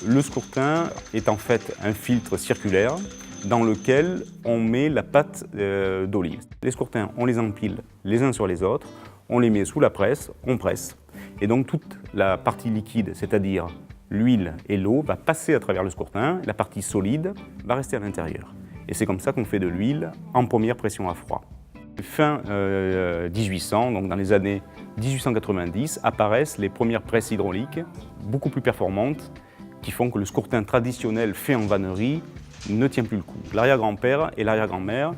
Le scourtin est en fait un filtre circulaire dans lequel on met la pâte d'olive. Les scourtins, on les empile les uns sur les autres, on les met sous la presse, on presse. Et donc toute la partie liquide, c'est-à-dire l'huile et l'eau, va passer à travers le scourtin, la partie solide va rester à l'intérieur. Et c'est comme ça qu'on fait de l'huile en première pression à froid. Fin 1800, donc dans les années 1890, apparaissent les premières presses hydrauliques, beaucoup plus performantes, qui font que le scourtin traditionnel fait en vannerie ne tient plus le coup. L'arrière-grand-père et l'arrière-grand-mère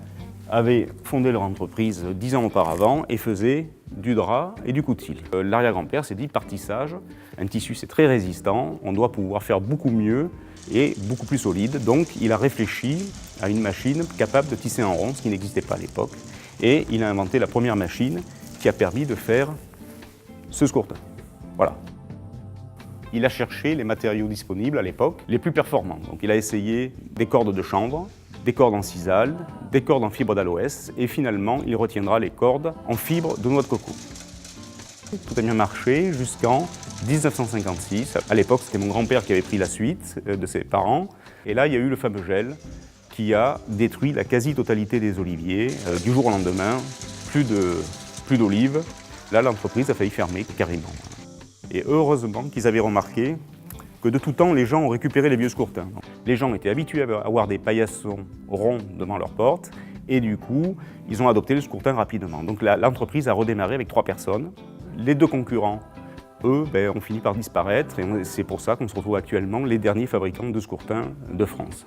avaient fondé leur entreprise 10 ans auparavant et faisaient du drap et du coutil. L'arrière-grand-père s'est dit, par tissage, un tissu c'est très résistant, on doit pouvoir faire beaucoup mieux et beaucoup plus solide. Donc il a réfléchi à une machine capable de tisser en rond, ce qui n'existait pas à l'époque. Et il a inventé la première machine qui a permis de faire ce scourtin. Voilà. Il a cherché les matériaux disponibles à l'époque, les plus performants. Donc il a essayé des cordes de chanvre, des cordes en sisal, des cordes en fibre d'aloès et finalement il retiendra les cordes en fibre de noix de coco. Tout a bien marché jusqu'en 1956. À l'époque, c'était mon grand-père qui avait pris la suite de ses parents. Et là, il y a eu le fameux gel qui a détruit la quasi-totalité des oliviers. Du jour au lendemain, plus d'olives. Là, l'entreprise a failli fermer carrément. Et heureusement qu'ils avaient remarqué que de tout temps, les gens ont récupéré les vieux scourtins. Les gens étaient habitués à avoir des paillassons ronds devant leur porte et du coup, ils ont adopté le scourtin rapidement. Donc l'entreprise a redémarré avec 3 personnes. Les 2 concurrents, eux, ont fini par disparaître et c'est pour ça qu'on se retrouve actuellement les derniers fabricants de scourtins de France.